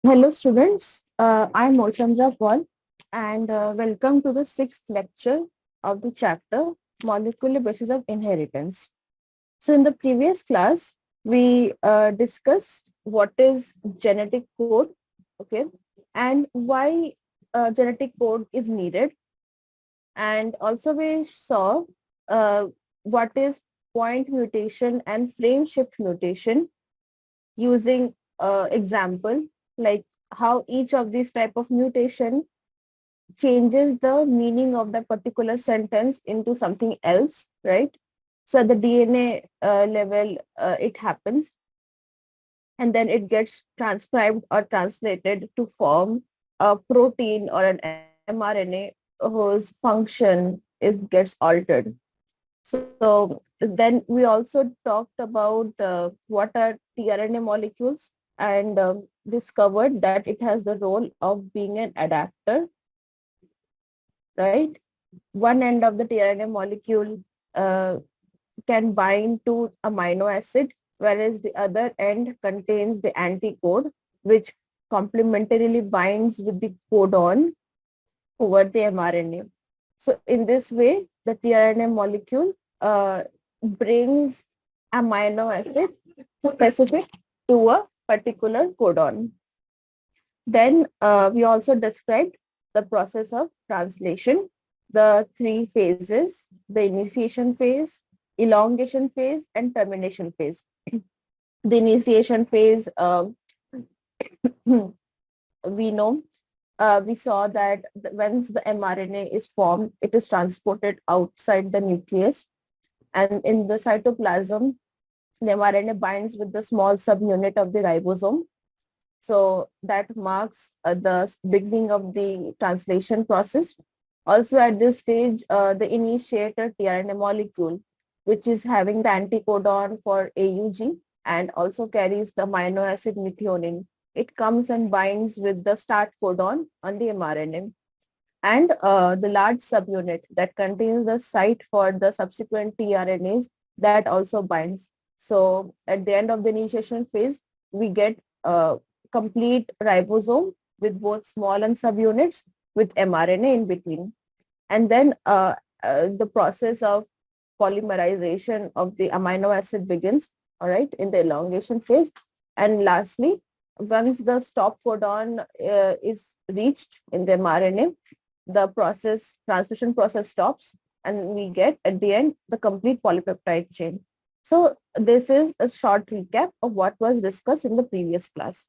Hello, students. I'm Mouchandra and welcome to the sixth lecture of the chapter Molecular Basis of Inheritance. So, in the previous class, we discussed what is genetic code, okay, and why genetic code is needed, and also we saw uh, what is point mutation and frame shift mutation using example like how each of these type of mutation changes the meaning of that particular sentence into something else, right? So at the DNA level, it happens, and then it gets transcribed or translated to form a protein or an mRNA whose function is gets altered. So then we also talked about what are tRNA molecules and discovered that it has the role of being an adapter, right? One end of the tRNA molecule uh, can bind to amino acid, whereas the other end contains the anticode, which complementarily binds with the codon over the mRNA. So in this way, the tRNA molecule brings amino acid specific to a particular codon. Then we also described the process of translation, the three phases, the initiation phase, elongation phase, and termination phase. The initiation phase, we know we saw that once the mRNA is formed, it is transported outside the nucleus, and in the cytoplasm, the mRNA binds with the small subunit of the ribosome. So that marks the beginning of the translation process. Also at this stage, the initiator tRNA molecule, which is having the anticodon for AUG and also carries the amino acid methionine, it comes and binds with the start codon on the mRNA. And the large subunit that contains the site for the subsequent tRNAs that also binds. So at the end of the initiation phase, we get a complete ribosome with both small and subunits with mRNA in between. And then the process of polymerization of the amino acid begins, all right, in the elongation phase. And lastly, once the stop codon is reached in the mRNA, the translation process stops, and we get at the end the complete polypeptide chain. So this is a short recap of what was discussed in the previous class.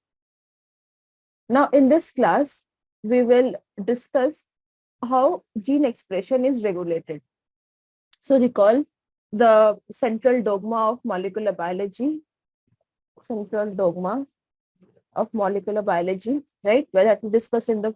Now in this class, we will discuss how gene expression is regulated. So recall the central dogma of molecular biology, central dogma of molecular biology, right? Well, that we discussed in the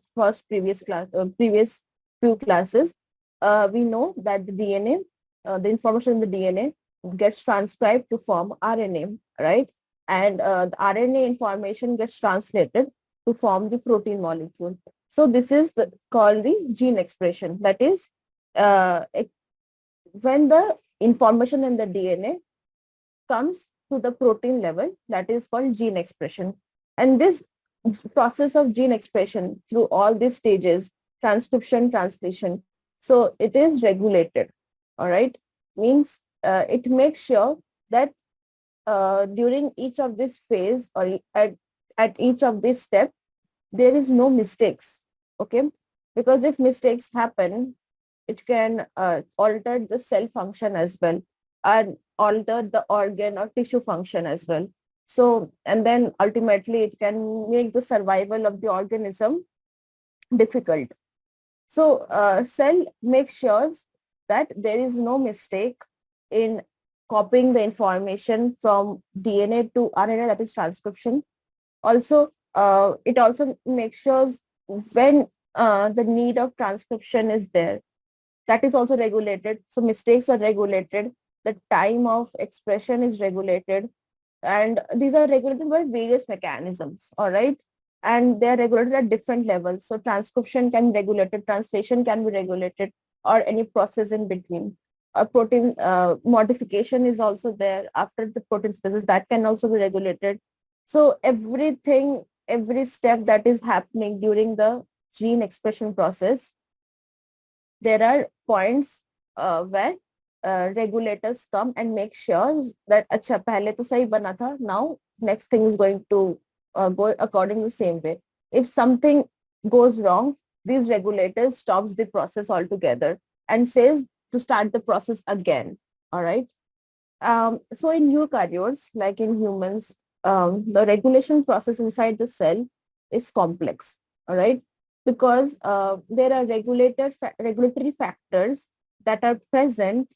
previous few classes. We know that the DNA, the information in the DNA gets transcribed to form RNA, right? And the RNA information gets translated to form the protein molecule. So this is called the gene expression. That is, uh, when the information in the DNA comes to the protein level, that is called gene expression. And this process of gene expression through all these stages, transcription, translation, so it is regulated, all right? Means it makes sure that during each of this phase or at each of this step, there is no mistakes, okay? Because if mistakes happen, it can alter the cell function as well and alter the organ or tissue function as well. So, and then ultimately it can make the survival of the organism difficult. So, cell makes sure that there is no mistake in copying the information from DNA to RNA, that is transcription. Also, it also makes sure when the need of transcription is there, that is also regulated. So mistakes are regulated. The time of expression is regulated. And these are regulated by various mechanisms, all right? And they are regulated at different levels. So transcription can be regulated, translation can be regulated, or any process in between. A protein modification is also there after the protein synthesis, that can also be regulated. So everything every step that is happening during the gene expression process, there are points where regulators come and make sure that acha pehle to sahi bana tha, now next thing is going to go according the same way. If something goes wrong, these regulators stops the process altogether and says to start the process again. All right. So in eukaryotes, like in humans, the regulation process inside the cell is complex, all right, because there are regulatory factors that are present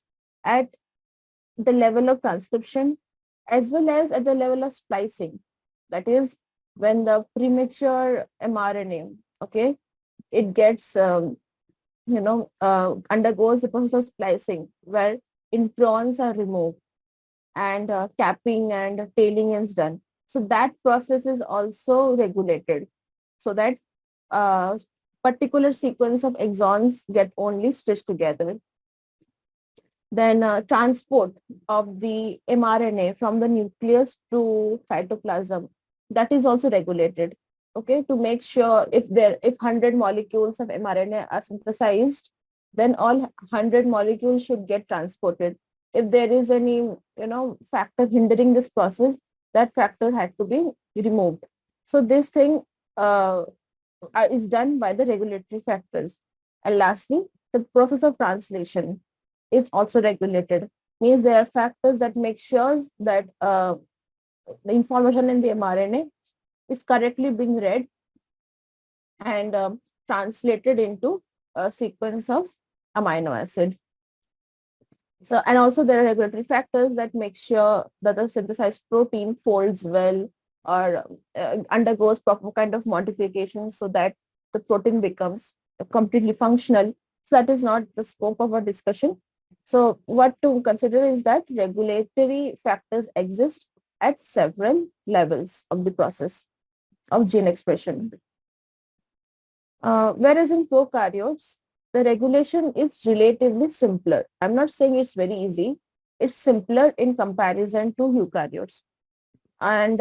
at the level of transcription as well as at the level of splicing. That is, when the premature mRNA, okay, it gets, undergoes the process of splicing where introns are removed and capping and tailing is done. So that process is also regulated so that uh, particular sequence of exons get only stitched together. Then transport of the mRNA from the nucleus to cytoplasm, that is also regulated. Okay, to make sure if 100 molecules of mRNA are synthesized, then all 100 molecules should get transported. If there is any factor hindering this process, that factor had to be removed. So this thing uh, is done by the regulatory factors. And lastly, the process of translation is also regulated. Means there are factors that make sure that the information in the mRNA is correctly being read and translated into a sequence of amino acid. So, and also there are regulatory factors that make sure that the synthesized protein folds well or undergoes proper kind of modifications so that the protein becomes completely functional. So that is not the scope of our discussion. So what to consider is that regulatory factors exist at several levels of the process of gene expression. Whereas in prokaryotes, the regulation is relatively simpler. I'm not saying it's very easy. It's simpler in comparison to eukaryotes. And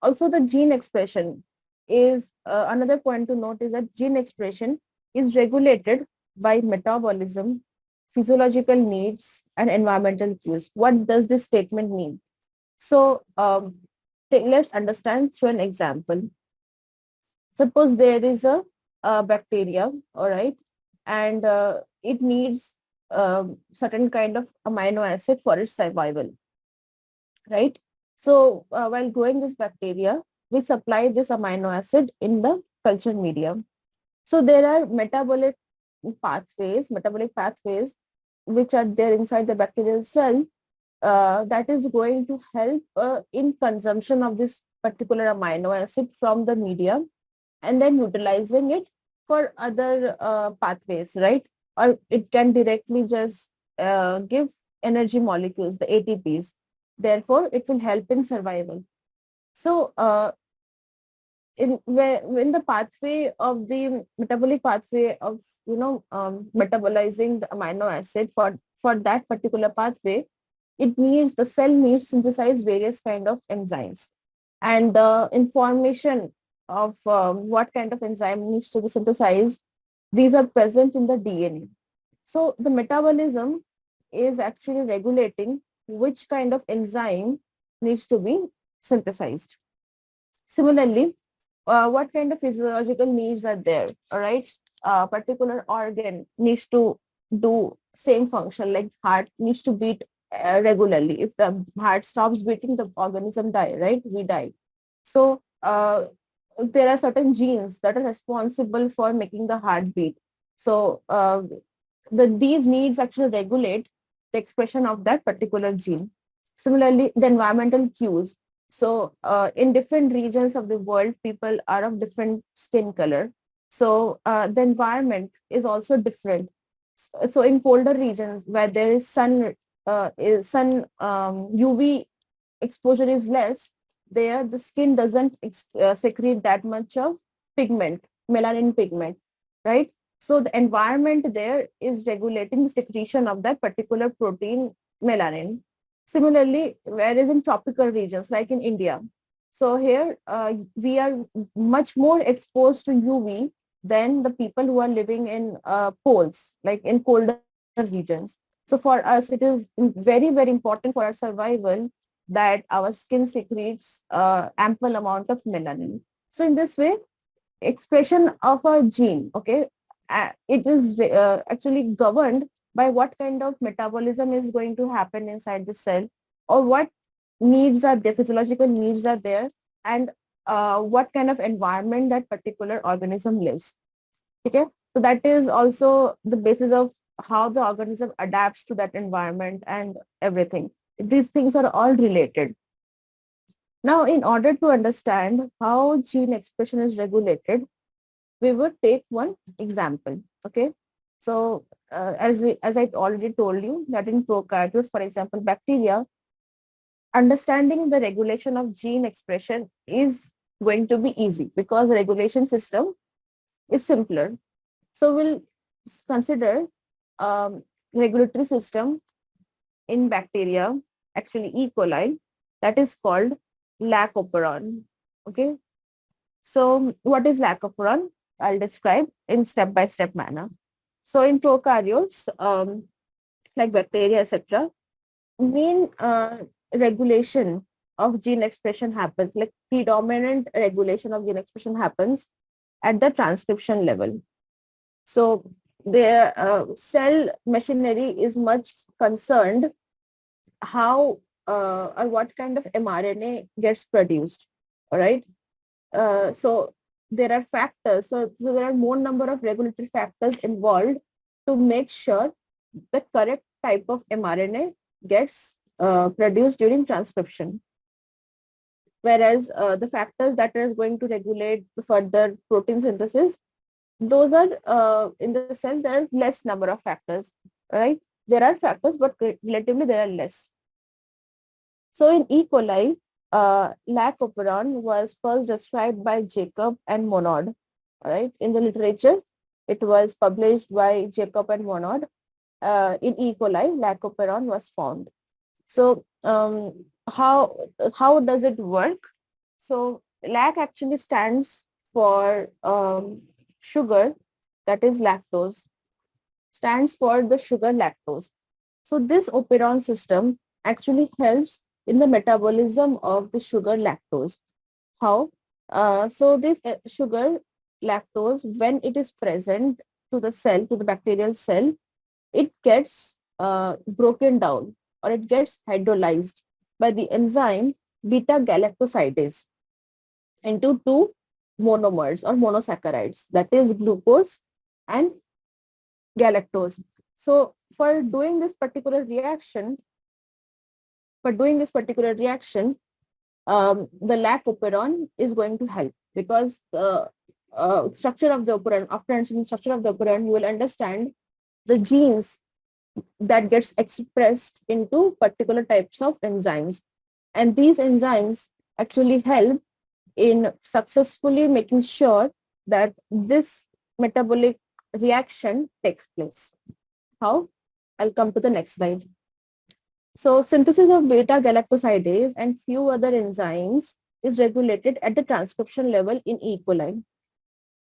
also the gene expression is another point to note is that gene expression is regulated by metabolism, physiological needs, and environmental cues. What does this statement mean? So let's understand through an example. Suppose there is a bacteria, all right, and it needs certain kind of amino acid for its survival, right? So while growing this bacteria, we supply this amino acid in the culture medium. So there are metabolic pathways which are there inside the bacterial cell that is going to help in consumption of this particular amino acid from the media and then utilizing it for other pathways, right? Or it can directly just give energy molecules, the ATPs. Therefore, it will help in survival. So, in the pathway of the metabolic pathway of metabolizing the amino acid for that particular pathway, the cell needs synthesize various kind of enzymes, and the information of what kind of enzyme needs to be synthesized, these are present in the DNA. So the metabolism is actually regulating which kind of enzyme needs to be synthesized. Similarly, what kind of physiological needs are there? All right, a particular organ needs to do same function, like heart needs to beat regularly. If the heart stops beating, the organism die, right? We die. So there are certain genes that are responsible for making the heart beat. So these needs actually regulate the expression of that particular gene. Similarly, the environmental cues. So in different regions of the world, people are of different skin color. So the environment is also different. So in colder regions where there is UV exposure is less, there the skin doesn't secrete that much of pigment, melanin pigment, right? So the environment there is regulating the secretion of that particular protein, melanin. Similarly, whereas in tropical regions like in India, So here we are much more exposed to UV than the people who are living in poles, like in colder regions. So for us, it is very, very important for our survival that our skin secretes ample amount of melanin. So in this way, expression of a gene, okay, it is actually governed by what kind of metabolism is going to happen inside the cell, or what needs are there, physiological needs are there, and what kind of environment that particular organism lives. Okay, so that is also the basis of how the organism adapts to that environment and everything. These things are all related. Now, in order to understand how gene expression is regulated, we would take one example. Okay, so as I already told you that in prokaryotes, for example, bacteria, understanding the regulation of gene expression is going to be easy because regulation system is simpler. So we'll consider regulatory system in bacteria, actually E. coli, that is called lac operon. Okay, so what is lac operon? I'll describe in step-by-step manner. So in prokaryotes, like bacteria, etc., main regulation of gene expression happens, like predominant regulation of gene expression happens at the transcription level. So the cell machinery is much concerned how or what kind of mRNA gets produced. All right. So there are factors. So there are more number of regulatory factors involved to make sure the correct type of mRNA gets produced during transcription. Whereas the factors that is going to regulate the further protein synthesis, those are in the cell, there are less number of factors, right? There are factors, but relatively there are less. So in E. coli, lac operon was first described by Jacob and Monod, right? In the literature, it was published by Jacob and Monod. In E. coli, lac operon was found. So how does it work? So lac actually stands for sugar, that is lactose, stands for the sugar lactose. So this operon system actually helps in the metabolism of the sugar lactose. How? So this sugar lactose, when it is present to the cell, to the bacterial cell, it gets broken down, or it gets hydrolyzed by the enzyme beta galactosidase into two monomers or monosaccharides, that is glucose and galactose. So for doing this particular reaction, the lac operon is going to help, because the structure of the operon, after understanding the structure of the operon, you will understand the genes that gets expressed into particular types of enzymes. And these enzymes actually help in successfully making sure that this metabolic reaction takes place. How? I'll come to the next slide. So synthesis of beta galactosidase and few other enzymes is regulated at the transcription level in E. coli.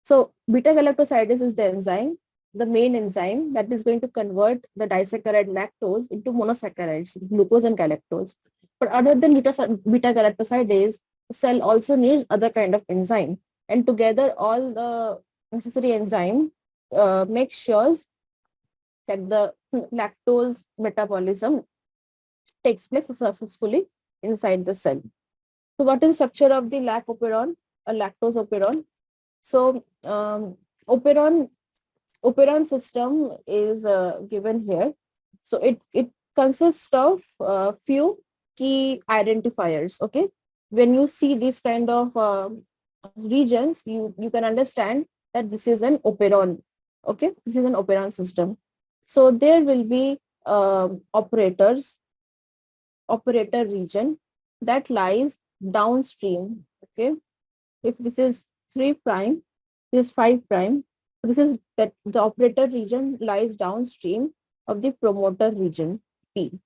So beta galactosidase is the enzyme, the main enzyme that is going to convert the disaccharide lactose into monosaccharides, glucose and galactose. But other than beta galactosidase, the cell also needs other kind of enzyme. And together all the necessary enzyme make sure that the lactose metabolism takes place successfully inside the cell. So what is the structure of the lac operon, a lactose operon? So operon system is given here. So it consists of few key identifiers. Okay, when you see these kind of regions, you can understand that this is an operon. Okay, this is an operon system. So there will be operator region that lies downstream. Okay, if this is 3 prime, this is 5 prime, this is that the operator region lies downstream of the promoter region P.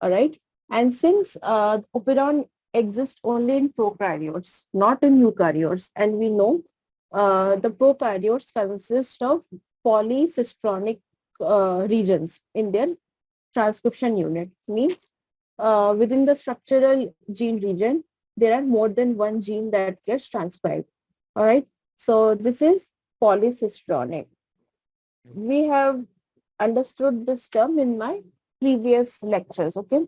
All right, and since operon exist only in prokaryotes, not in eukaryotes. And we know the prokaryotes consist of polycistronic regions in their transcription unit. Means within the structural gene region, there are more than one gene that gets transcribed. All right. So this is polycistronic. We have understood this term in my previous lectures. Okay.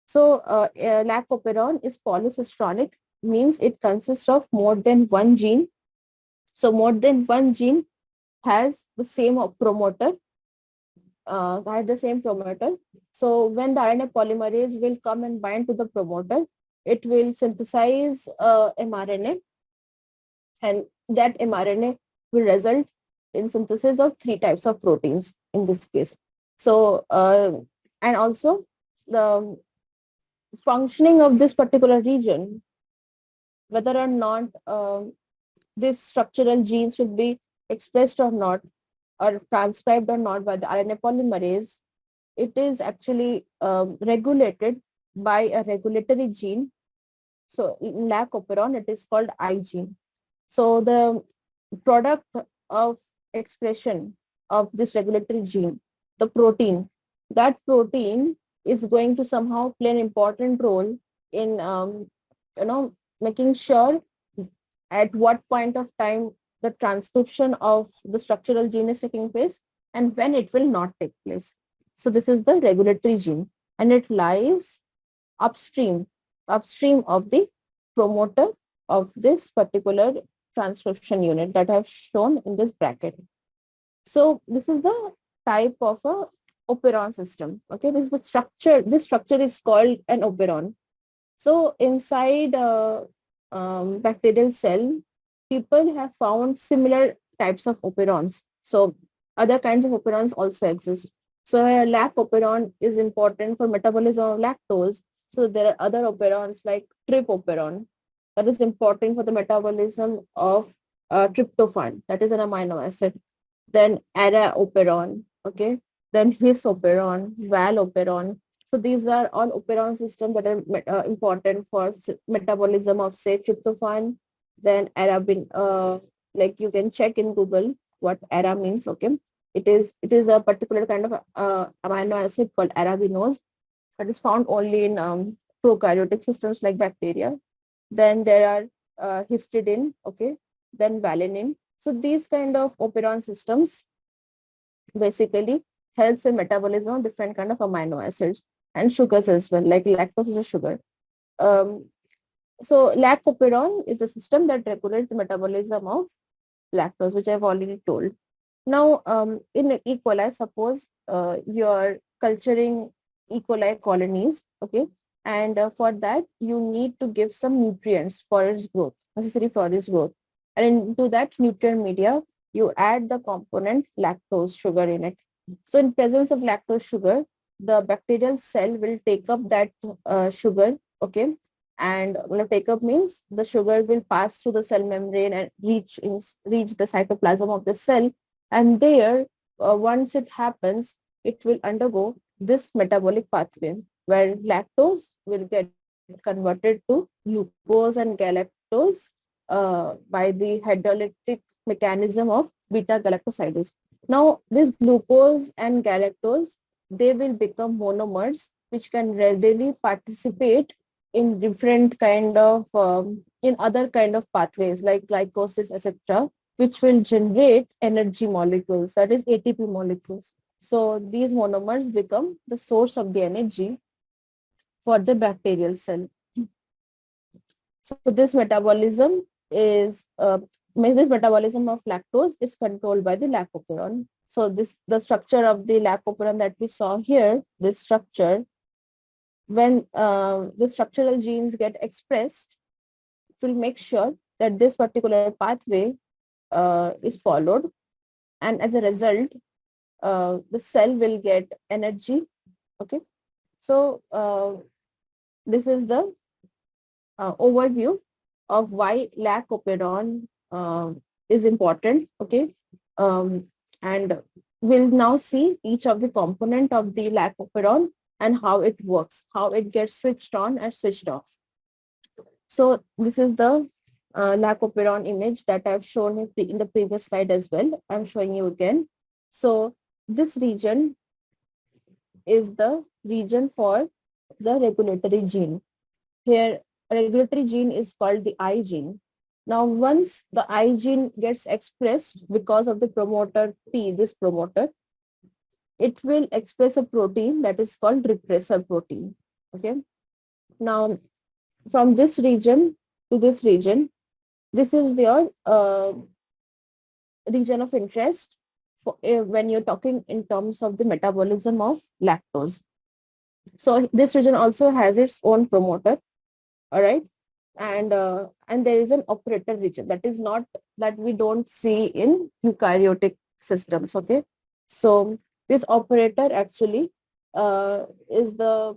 So lac operon is polycistronic, means it consists of more than one gene. So more than one gene has the same promoter, had the same promoter. So when the RNA polymerase will come and bind to the promoter, it will synthesize mRNA, and that mRNA will result in synthesis of three types of proteins in this case. So and also the functioning of this particular region, whether or not this structural gene should be expressed or not, or transcribed or not by the RNA polymerase, it is actually regulated by a regulatory gene. So in lac operon, it is called I gene. So the product of expression of this regulatory gene, the protein, that protein is going to somehow play an important role in making sure at what point of time the transcription of the structural gene is taking place and when it will not take place. So this is the regulatory gene, and it lies upstream of the promoter of this particular transcription unit that I've shown in this bracket. So this is the type of a operon system. Okay, this is the structure. This structure is called an operon. So inside bacterial cell, people have found similar types of operons. So other kinds of operons also exist. So a lac operon is important for metabolism of lactose. So there are other operons like trip operon that is important for the metabolism of tryptophan, that is an amino acid. Then ara operon, okay. Then his operon, val operon. So these are all operon systems that are important for metabolism of say tryptophan. Then arabin, like you can check in Google what ara means. Okay, it is a particular kind of amino acid called arabinose that is found only in prokaryotic systems like bacteria. Then there are histidine, okay, then valine. So these kind of operon systems basically helps in metabolism of different kind of amino acids and sugars as well, like lactose is a sugar. Um, so lac operon is a system that regulates the metabolism of lactose, which I've already told. Now, in E. coli, suppose you're culturing E. coli colonies, okay, and for that you need to give some nutrients for its growth, necessary for its growth. And into that nutrient media, you add the component lactose sugar in it. So in presence of lactose sugar, the bacterial cell will take up that sugar, okay, and take up means the sugar will pass through the cell membrane and reach the cytoplasm of the cell, and there once it happens, it will undergo this metabolic pathway where lactose will get converted to glucose and galactose by the hydrolytic mechanism of beta galactosidase. Now this glucose and galactose, they will become monomers which can readily participate in different kind of in other kind of pathways like glycosis, etc., which will generate energy molecules, that is ATP molecules. So these monomers become the source of the energy for the bacterial cell. So this metabolism is this metabolism of lactose is controlled by the lacoperon. So the structure of the lacoperon that we saw here, this structure, when the structural genes get expressed, it will make sure that this particular pathway is followed, and as a result the cell will get energy. Okay, so this is the overview of why lac operon is important. Okay, and we'll now see each of the component of the lac operon and how it works, how it gets switched on and switched off. So this is the lac-operon image that I've shown in the previous slide as well. I'm showing you again. So this region is the region for the regulatory gene. Here, regulatory gene is called the I gene. Now, once the I gene gets expressed because of the promoter P, this promoter, it will express a protein that is called repressor protein. Okay. Now, from this region to this region, this is your region of interest for, when you're talking in terms of the metabolism of lactose. So this region also has its own promoter. All right. And there is an operator region that is not, that we don't see in eukaryotic systems. Okay. So this operator actually is the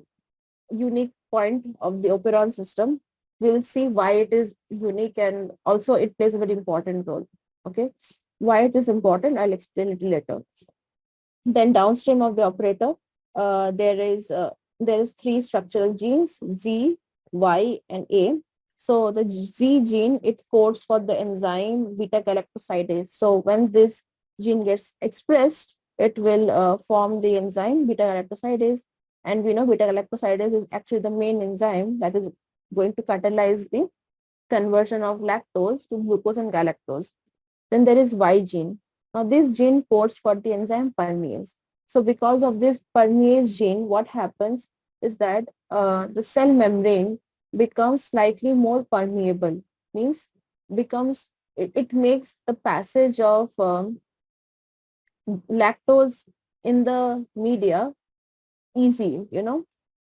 unique point of the operon system. We'll see why it is unique, and also it plays a very important role. Okay. Why it is important, I'll explain a little later. Then downstream of the operator, there is three structural genes, Z, Y, and A. So the Z gene, it codes for the enzyme beta galactosidase. So when this gene gets expressed, it will form the enzyme beta galactosidase. And we know beta galactosidase is actually the main enzyme that is going to catalyze the conversion of lactose to glucose and galactose. Then there is Y gene. Now this gene codes for the enzyme permease. So because of this permease gene, what happens is that the cell membrane becomes slightly more permeable, means it makes the passage of lactose in the media easy,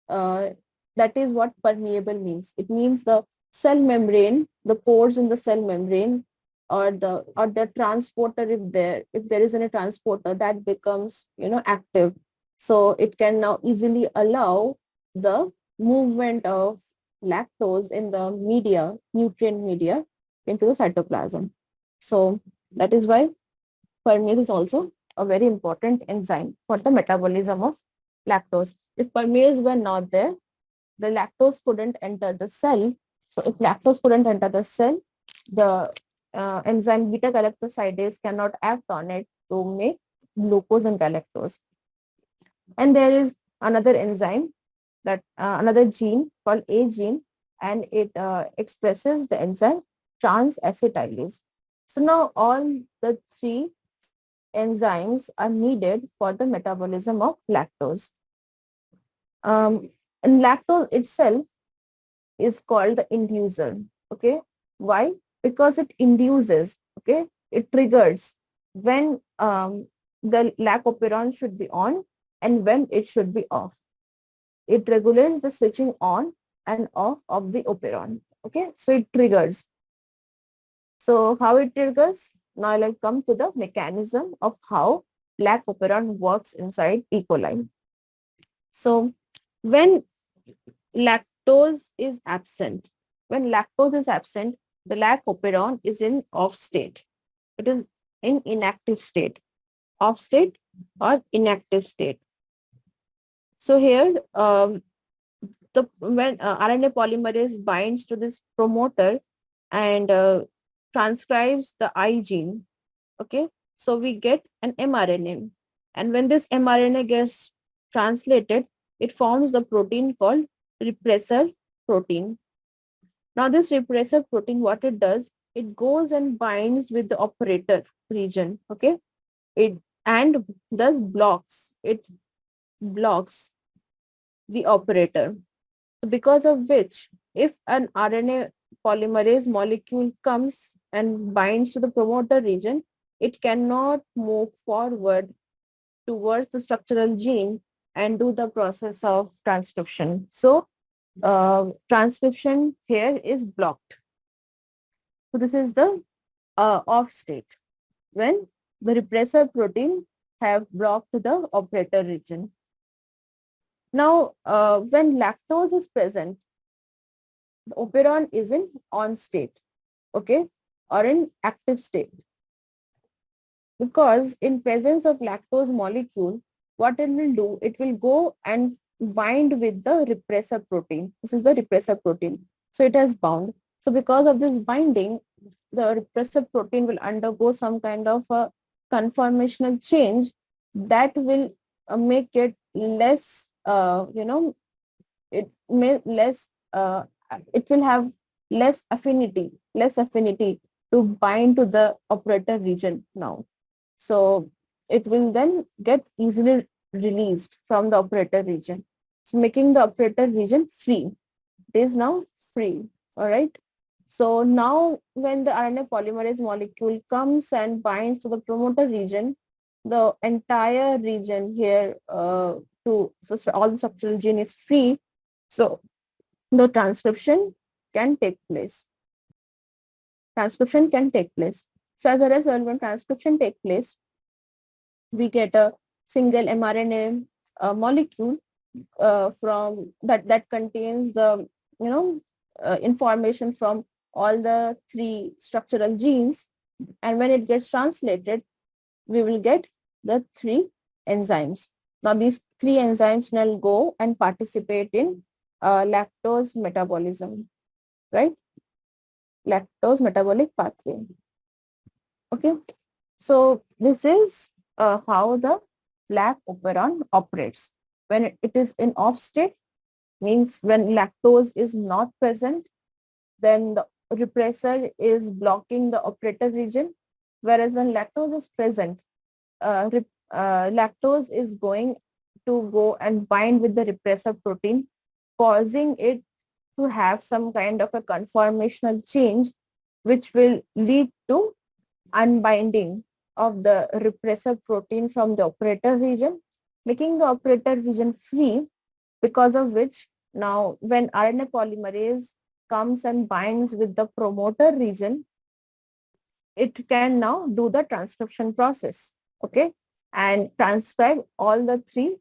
uh, that is what permeable means. It means the cell membrane, the pores in the cell membrane, or the transporter, if there is any transporter, that becomes active, so it can now easily allow the movement of lactose in the media, nutrient media, into the cytoplasm. So that is why permease is also a very important enzyme for the metabolism of lactose. If permease were not there, the lactose couldn't enter the cell. So if lactose couldn't enter the cell, the enzyme beta galactosidase cannot act on it to make glucose and galactose. And there is another enzyme, that another gene called A gene, and it expresses the enzyme transacetylase. So now all the three enzymes are needed for the metabolism of lactose. And lactose itself is called the inducer. Okay. Why? Because it induces, okay, it triggers when the lac-operon should be on and when it should be off. It regulates the switching on and off of the operon. Okay. So it triggers. So how it triggers? Now I'll come to the mechanism of how lac-operon works inside E. coli. So when lactose is absent, the lac-operon is in off state. It is in inactive state, off state or inactive state. So here, when RNA polymerase binds to this promoter and transcribes the I gene, okay, so we get an mRNA. And when this mRNA gets translated, it forms the protein called repressor protein. Now this repressor protein, what it does, it goes and binds with the operator region, okay, it and thus blocks the operator. So because of which, if an RNA polymerase molecule comes and binds to the promoter region, it cannot move forward towards the structural gene and do the process of transcription. So transcription here is blocked. So this is the off state when the repressor protein have blocked the operator region. Now, when lactose is present, the operon is in on state, okay, or in active state. Because in presence of lactose molecule, what it will do, it will go and bind with the repressor protein. This is the repressor protein. So it has bound. So because of this binding, the repressive protein will undergo some kind of a conformational change that will make it less, it may less, it will have less affinity to bind to the operator region now. So it will then get easily released from the operator region. So making the operator region free. It is now free. All right. So now when the RNA polymerase molecule comes and binds to the promoter region, the entire region here all the structural gene is free. So the can take place. Transcription can take place. So as a result, when transcription takes place, we get a single mRNA molecule from that contains the information from all the three structural genes, and when it gets translated, we will get the three enzymes. Now these three enzymes will go and participate in lactose metabolism, right? Lactose metabolic pathway. Okay, so this is how the lac operon operates. When it is in off state, means when lactose is not present, then the repressor is blocking the operator region, whereas when lactose is present, lactose is going to go and bind with the repressor protein, causing it to have some kind of a conformational change, which will lead to unbinding of the repressor protein from the operator region, making the operator region free, because of which now when RNA polymerase comes and binds with the promoter region, it can now do the transcription process, okay, and transcribe all the three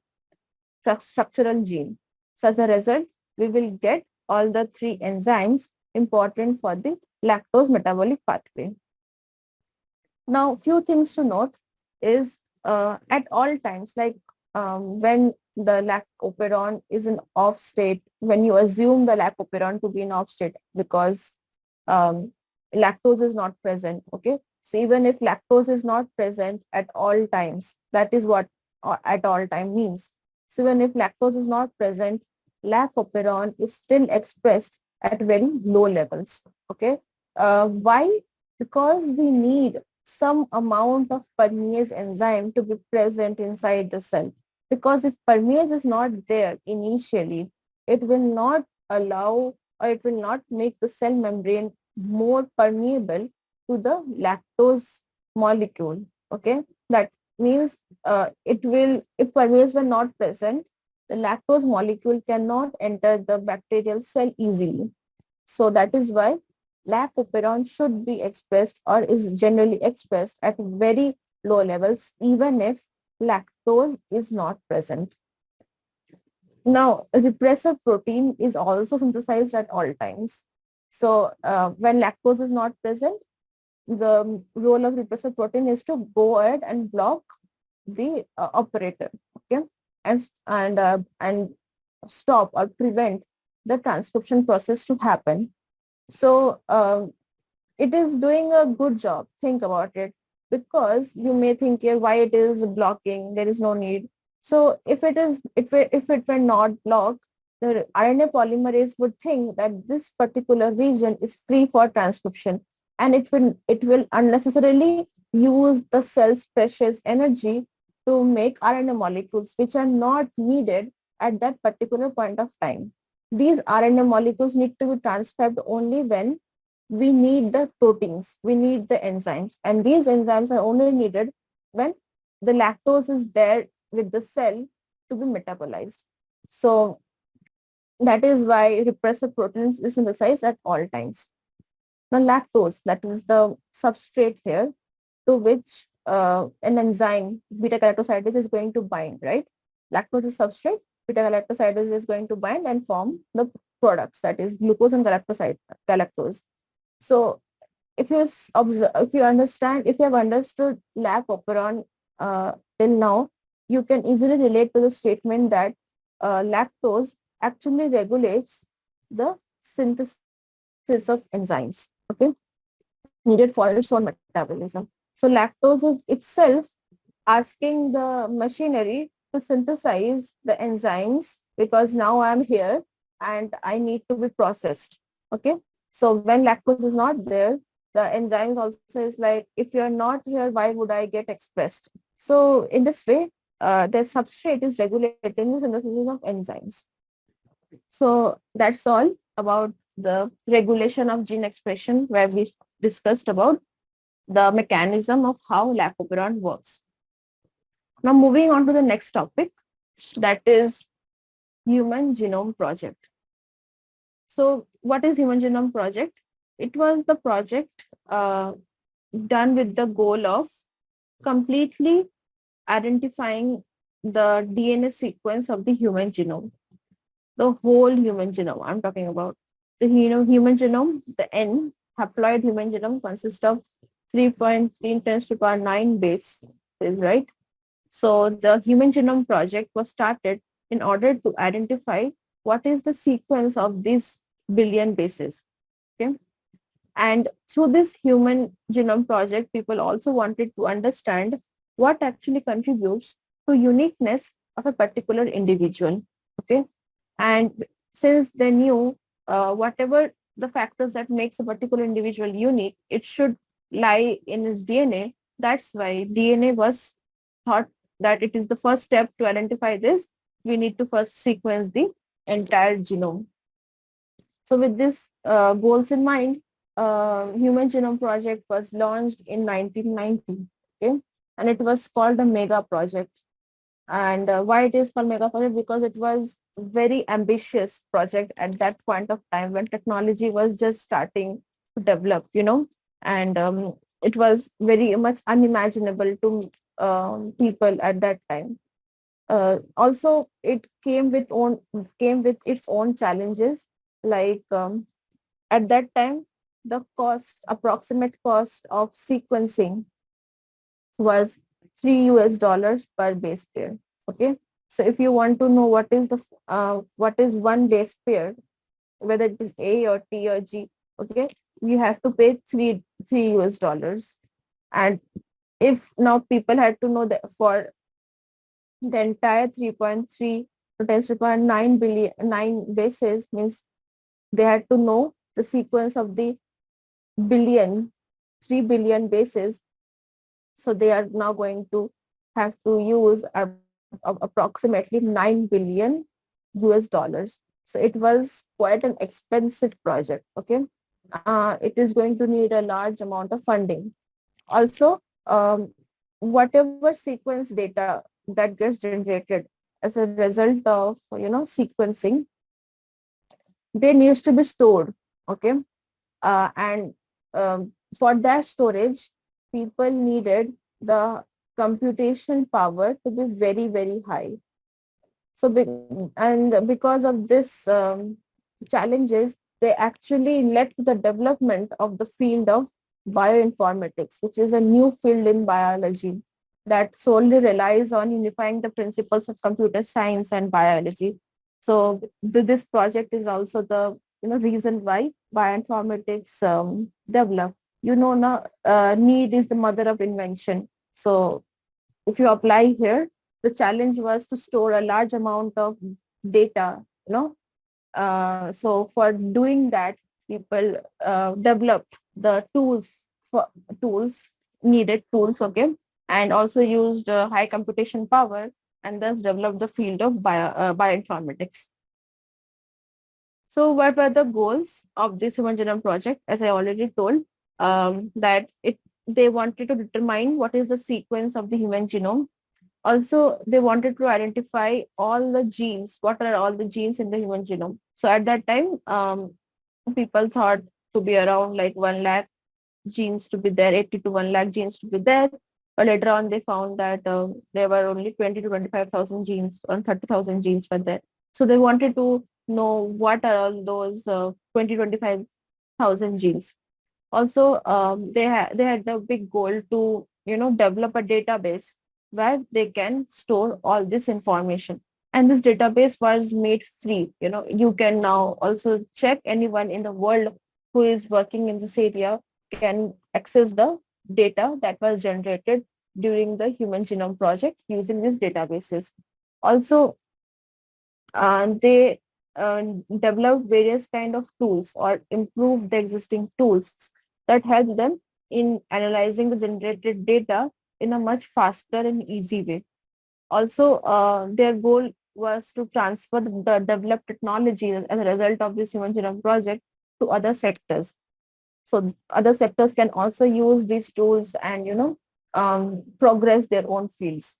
structural gene. So as a result, we will get all the three enzymes important for the lactose metabolic pathway. Now, few things to note is at all times, like when the lac operon is in off state, when you assume the lac operon to be in off state because um, lactose is not present, okay? So even if lactose is not present at all times, that is what at all time means. So even if lactose is not present, lac operon is still expressed at very low levels, okay? Why? Because we need some amount of permease enzyme to be present inside the cell. Because if permease is not there initially, it will not allow or it will not make the cell membrane more permeable to the lactose molecule. Okay, that means it will, if permease were not present, the lactose molecule cannot enter the bacterial cell easily. So that is why lac operon should be expressed or is generally expressed at very low levels, even if lactose is not present. Now, repressor protein is also synthesized at all times. So when lactose is not present, the role of repressor protein is to go ahead and block the operator, okay, and stop or prevent the transcription process to happen. So it is doing a good job. Think about it, because you may think here why it is blocking. There is no need. So if it were not blocked, the RNA polymerase would think that this particular region is free for transcription, and it will unnecessarily use the cell's precious energy to make RNA molecules which are not needed at that particular point of time. These RNA molecules need to be transcribed only when we need the proteins, we need the enzymes, and these enzymes are only needed when the lactose is there with the cell to be metabolized. So that is why repressor proteins is synthesized at all times. Now lactose, that is the substrate here to which an enzyme beta galactosidase is going to bind, right? Lactose is substrate, beta galactosidase is going to bind and form the products, that is glucose and galactose. So if you observe, if you understand, if you have understood lac operon till now, you can easily relate to the statement that lactose actually regulates the synthesis of enzymes, okay, needed for its own metabolism. So lactose is itself asking the machinery to synthesize the enzymes, because now I'm here and I need to be processed. Okay. So when lactose is not there, the enzymes also is like, if you're not here, why would I get expressed? So in this way, the substrate is regulating the synthesis of enzymes. So that's all about the regulation of gene expression, where we discussed about the mechanism of how lacoperon works. Now moving on to the next topic, that is Human Genome Project. So what is Human Genome Project? It was the project done with the goal of completely identifying the DNA sequence of the human genome, the whole human genome I'm talking about. The human genome, the N, haploid human genome consists of 3.3 × 10⁹ base, is right? So the Human Genome Project was started in order to identify what is the sequence of these billion bases. Okay. And through this Human Genome Project, people also wanted to understand what actually contributes to uniqueness of a particular individual. Okay. And since they knew whatever the factors that makes a particular individual unique, it should lie in his DNA. That's why DNA was thought that it is the first step to identify this. We need to first sequence the entire genome. So with this goals in mind, Human Genome Project was launched in 1990, okay? And it was called a mega project. And why it is called mega project? Because it was very ambitious project at that point of time when technology was just starting to develop, and it was very much unimaginable to people at that time. Also, it came with its own challenges. Like at that time, the approximate cost of sequencing was $3 per base pair. Okay, so if you want to know what is one base pair, whether it is A or T or G, okay, you have to pay three US dollars. And if now people had to know that for the entire 3.3 to 10⁹ billion 9 bases, means they had to know the sequence of the billion 3 billion bases. So they are now going to have to use approximately 9 billion US dollars. So it was quite an expensive project. Okay, it is going to need a large amount of funding. Also, whatever sequence data that gets generated as a result of sequencing, they needs to be stored. Okay, and for that storage, people needed the computation power to be very, very high. So and because of this challenges, they actually led to the development of the field of bioinformatics, which is a new field in biology that solely relies on unifying the principles of computer science and biology. So this project is also the reason why bioinformatics develop. Now, need is the mother of invention. So if you apply here, the challenge was to store a large amount of data. So for doing that, people developed the tools needed tools, okay, and also used high computation power, and thus developed the field of bioinformatics. So what were the goals of this Human Genome Project? As I already told, that they wanted to determine what is the sequence of the human genome. Also, they wanted to identify all the genes, what are all the genes in the human genome. So at that time, people thought to be around like 1 lakh genes to be there, 80 to 1 lakh genes to be there. But later on, they found that there were only 20 to 25,000 genes, or 30,000 genes were there. So they wanted to know what are all those 20, 25,000 genes. Also, they had the big goal to develop a database where they can store all this information. And this database was made free. You can now also check anyone in the world who is working in this area can access the data that was generated during the Human Genome Project using these databases. Also, they developed various kind of tools or improved the existing tools that help them in analyzing the generated data in a much faster and easy way. Also, their goal was to transfer the developed technology as a result of this Human Genome Project to other sectors. So other sectors can also use these tools and progress their own fields.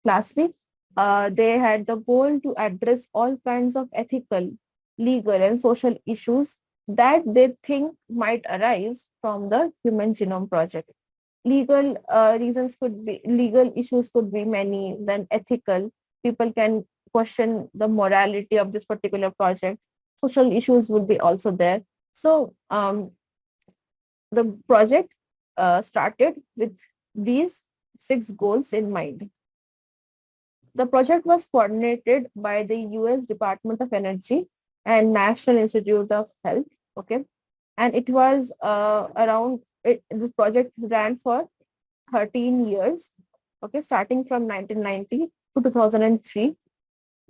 Lastly, they had the goal to address all kinds of ethical, legal, and social issues that they think might arise from the Human Genome Project. Legal issues could be many. Then ethical, people can question the morality of this particular project. Social issues would be also there. So the project started with these six goals in mind. The project was coordinated by the US Department of Energy and National Institute of Health. Okay. And it was the project ran for 13 years. Okay. Starting from 1990 to 2003.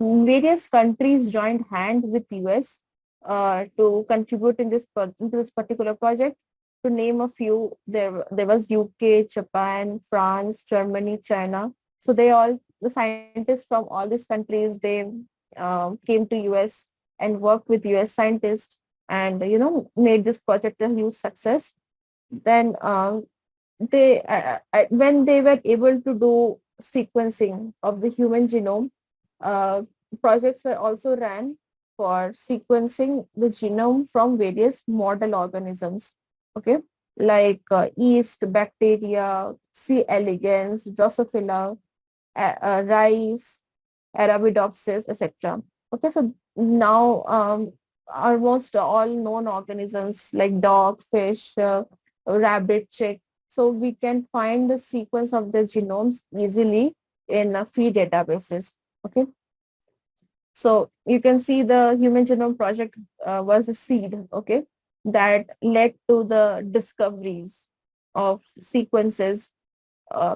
Various countries joined hand with US to contribute into this particular project. To name a few, there was UK, Japan, France, Germany, China. So the scientists from all these countries, they came to US and worked with US scientists and made this project a huge success. Then when they were able to do sequencing of the human genome, uh, projects were also ran for sequencing the genome from various model organisms, okay, like yeast, bacteria, C. elegans, Drosophila, rice, Arabidopsis, etc. Okay, so now almost all known organisms like dog, fish, rabbit, chick. So we can find the sequence of their genomes easily in free databases. Okay, so you can see the Human Genome Project was a seed, okay, that led to the discoveries of sequences,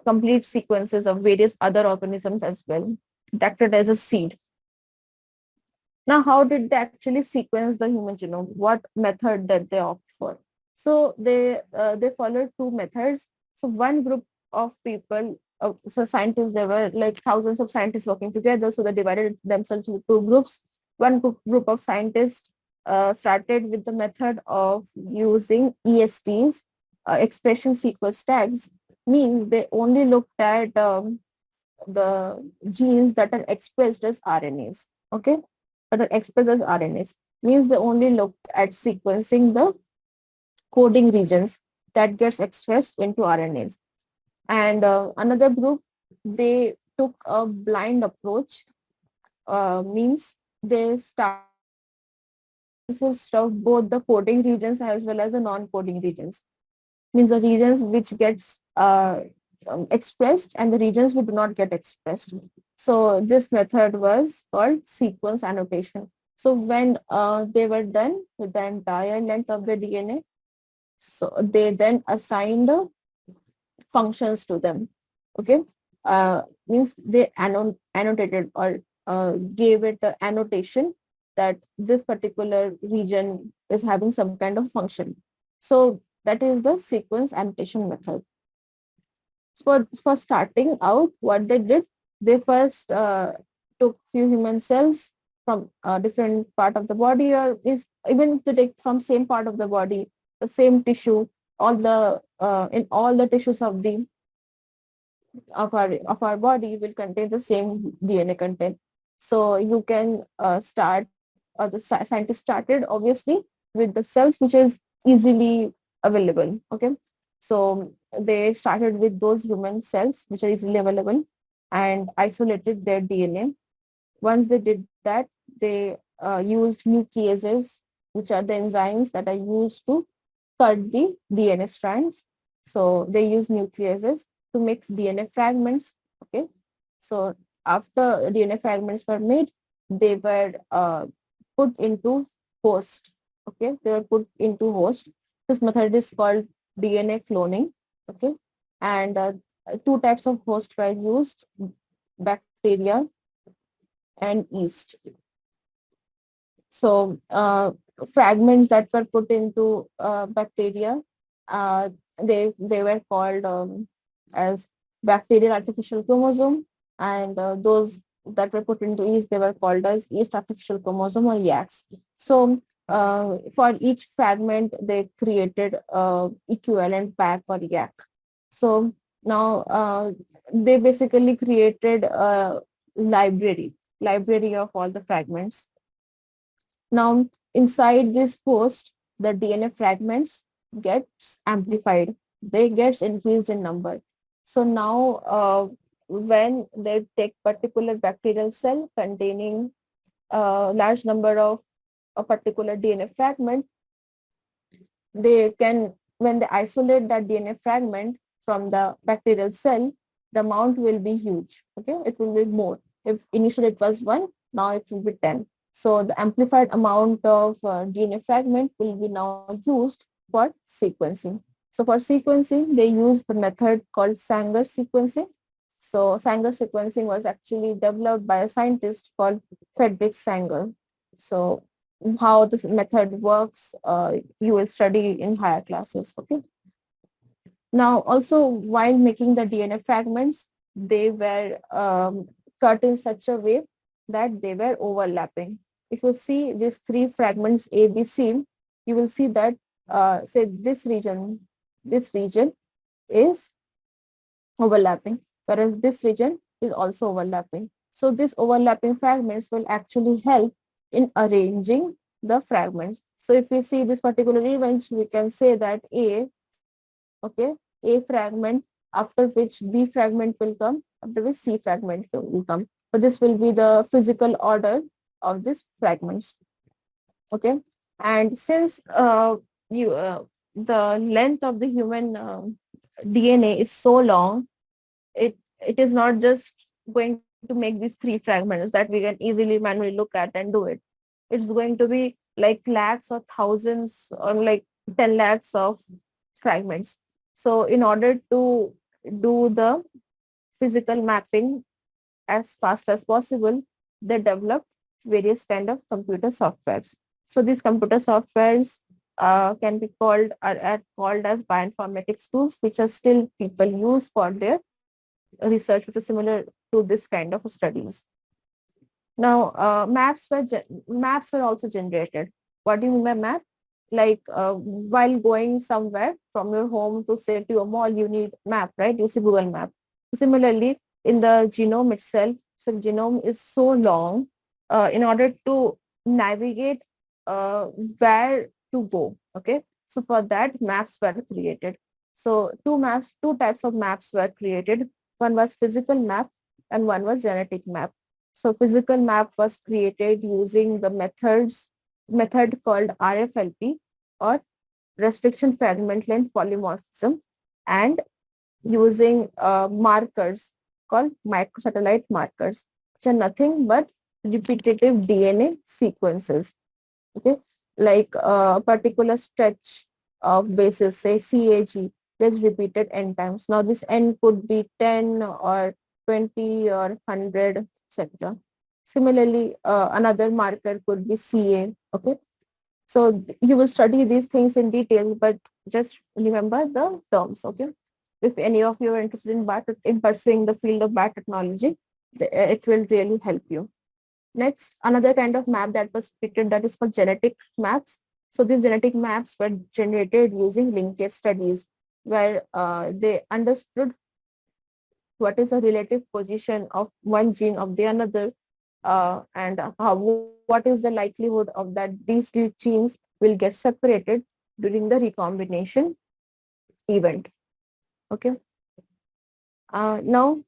complete sequences of various other organisms as well. It acted as a seed. Now, how did they actually sequence the human genome? What method did they opt for? So they followed two methods. So one group of people, so scientists, there were like thousands of scientists working together. So they divided themselves into two groups. One group of scientists started with the method of using ESTs, expression sequence tags. Means they only looked at the genes that are expressed as RNAs. Okay, that are expressed as RNAs means they only look at sequencing the coding regions that gets expressed into RNAs. And another group, they took a blind approach, means they started analysis of both the coding regions as well as the non-coding regions. Means the regions which gets expressed and the regions which do not get expressed. So this method was called sequence annotation. So when they were done with the entire length of the DNA, so they then assigned functions to them. Okay, means they annotated or gave it an annotation that this particular region is having some kind of function. So that is the sequence annotation method. For starting out, what they did, they first took few human cells from a different part of the body, or is even to take from same part of the body, the same tissue, all the in all the tissues of our body will contain the same DNA content. So you can start, or the scientist started obviously with the cells which is easily available. Okay, so they started with those human cells which are easily available and isolated their DNA. Once they did that, they used nucleases, which are the enzymes that are used to cut the DNA strands. So they use nucleases to make DNA fragments. Okay, so after DNA fragments were made, they were put into host. Okay, they were put into host. This method is called DNA cloning. Okay, and two types of host were used: bacteria and yeast. So fragments that were put into bacteria, uh, they were called as bacterial artificial chromosome, and those that were put into yeast, they were called as yeast artificial chromosome or YACs. So for each fragment, they created equivalent pack or YAC. So now they basically created a library of all the fragments. Now, inside this host, the DNA fragments gets amplified. They gets increased in number. So now, when they take particular bacterial cell containing a large number of a particular DNA fragment, they can, when they isolate that DNA fragment from the bacterial cell, the amount will be huge. Okay, it will be more. If initially it was 1, now it will be 10. So the amplified amount of DNA fragment will be now used for sequencing. So for sequencing, they use the method called Sanger sequencing. So Sanger sequencing was actually developed by a scientist called Frederick Sanger. So how this method works, you will study in higher classes. Okay. Now, also while making the DNA fragments, they were cut in such a way that they were overlapping. If you see these three fragments A, B, C, you will see that say this region is overlapping, whereas this region is also overlapping. So these overlapping fragments will actually help in arranging the fragments. So if we see this particular image, we can say that okay, A fragment, after which B fragment will come, after which C fragment will come. So this will be the physical order of these fragments. Okay, and since the length of the human DNA is so long, it is not just going to make these three fragments that we can easily manually look at and do it. It's going to be like lakhs or thousands or like 10 lakhs of fragments. So in order to do the physical mapping as fast as possible, they developed various kind of computer softwares. So these computer softwares can be called are called as bioinformatics tools, which are still people use for their research, which is similar to this kind of studies. Now, maps were also generated. What do you mean by map? Like while going somewhere from your home to say to a mall, you need map, right? You see Google Map. Similarly, in the genome itself, so genome is so long. In order to navigate where to go, okay. So for that, maps were created. So two types of maps were created. One was physical map and one was genetic map. So physical map was created using the method called RFLP, or restriction fragment length polymorphism, and using markers called microsatellite markers, which are nothing but repetitive DNA sequences. Okay, like a particular stretch of bases, say CAG, is repeated n times. Now this n could be 10 or 20 or 100, etc. Similarly, another marker could be CA. Okay, so you will study these things in detail, but just remember the terms. Okay, if any of you are interested in pursuing the field of biotechnology, it will really help you. Next, another kind of map that was created, that is called genetic maps. So these genetic maps were generated using linkage studies, where they understood what is the relative position of one gene of the another, and what is the likelihood of that these two genes will get separated during the recombination event. Okay. Now,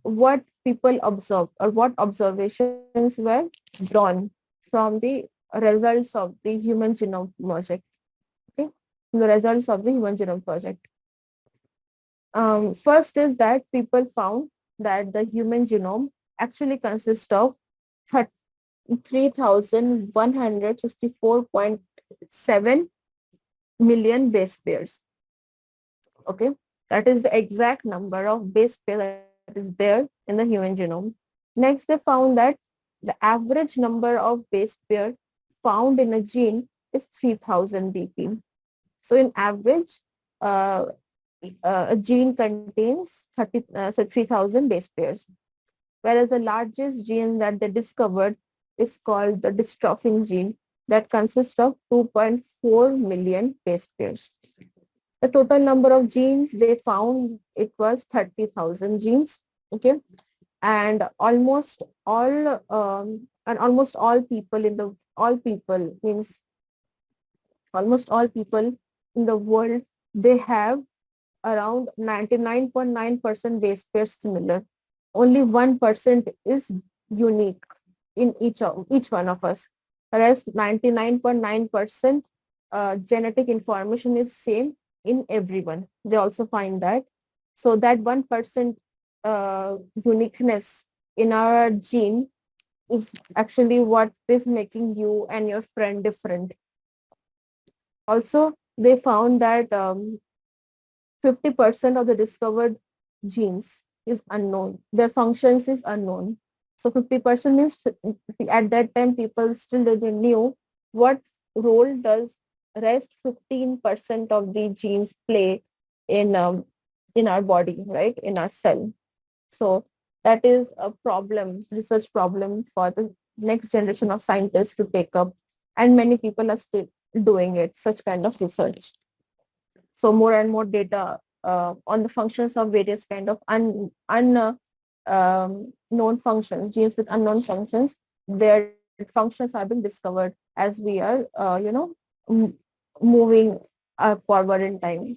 what people observed, or what observations were drawn from the results of the Human Genome Project. Okay, the results of the Human Genome Project. First is that people found that the human genome actually consists of 3,164.8 7 million base pairs. Okay, that is the exact number of base pair that is there in the human genome. Next, they found that the average number of base pair found in a gene is 3000 BP. So in average, uh, a gene contains 3000 base pairs, whereas the largest gene that they discovered is called the dystrophin gene, that consists of 2.4 million base pairs. The total number of genes they found, it was 30,000 genes. Okay, and almost all people in the all people means almost all people in the world, they have around 99.9% base pairs similar. Only 1% is unique in each one of us. Whereas 99.9% genetic information is same in everyone. They also find that. So that 1% uniqueness in our gene is actually what is making you and your friend different. Also, they found that 50% of the discovered genes is unknown. Their functions is unknown. So 50% means at that time people still didn't knew what role does rest 15% of the genes play in our body, right? In our cell. So that is a problem, research problem for the next generation of scientists to take up, and many people are still doing it, such kind of research. So more and more data on the functions of various kind of known functions, genes with unknown functions, their functions are being discovered as we are, m- moving forward in time.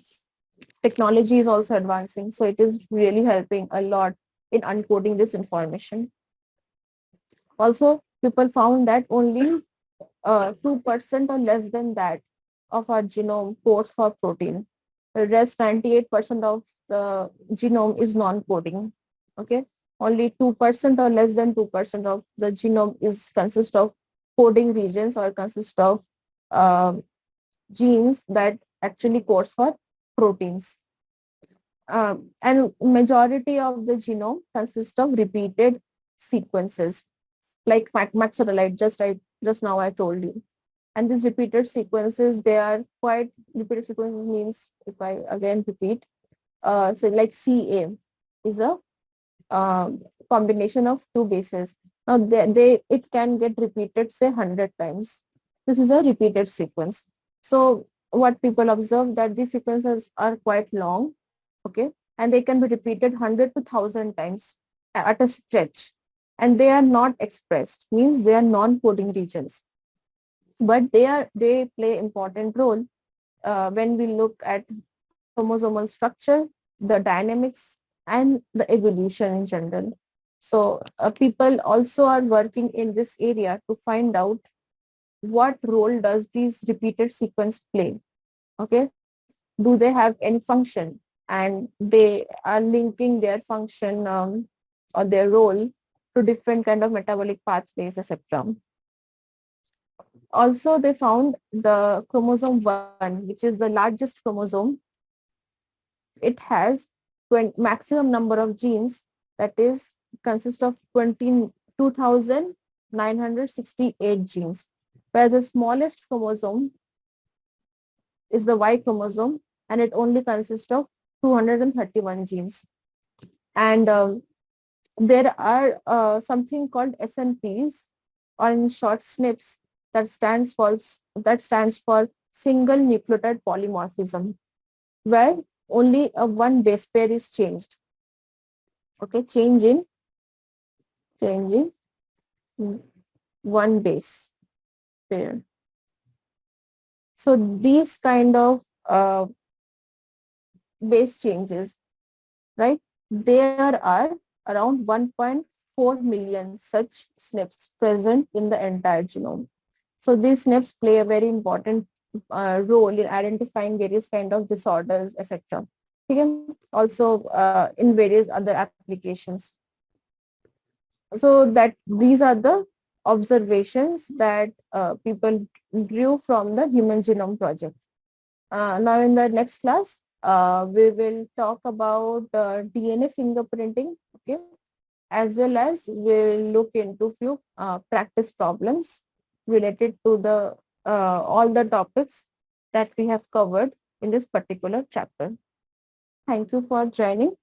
Technology is also advancing, so it is really helping a lot in uncoding this information. Also, people found that only 2% or less than that of our genome codes for protein. The rest 98% of the genome is non-coding. Okay, only 2% or less than 2% of the genome is consist of coding regions or consist of um genes that actually codes for proteins. And majority of the genome consists of repeated sequences, like Mouchandra, just now I told you. And these repeated sequences, they are quite repeated sequences means, if I again repeat, so like CA is a combination of two bases. Now they it can get repeated say 100 times. This is a repeated sequence. So what people observe that these sequences are quite long, okay, and they can be repeated 100 to 1,000 times at a stretch, and they are not expressed, means they are non-coding regions, but they play important role when we look at chromosomal structure, the dynamics, and the evolution in general. So people also are working in this area to find out what role does these repeated sequence play. Okay, do they have any function? And they are linking their function or their role to different kind of metabolic pathways, etc. Also, they found the chromosome 1, which is the largest chromosome. It has 20, maximum number of genes, that is consist of 22,968 genes, whereas the smallest chromosome is the Y chromosome, and it only consists of 231 genes. And there are something called SNPs, or in short SNPs, that stands for single nucleotide polymorphism, where only a one base pair is changed. Okay, change in one base pair. So these kind of base changes, right? There are around 1.4 million such SNPs present in the entire genome. So these SNPs play a very important role in identifying various kind of disorders, etc. Okay? Also in various other applications. So that these are the observations that people drew from the Human Genome Project. Now in the next class, we will talk about DNA fingerprinting, okay, as well as we'll look into few practice problems related to the all the topics that we have covered in this particular chapter. Thank you for joining.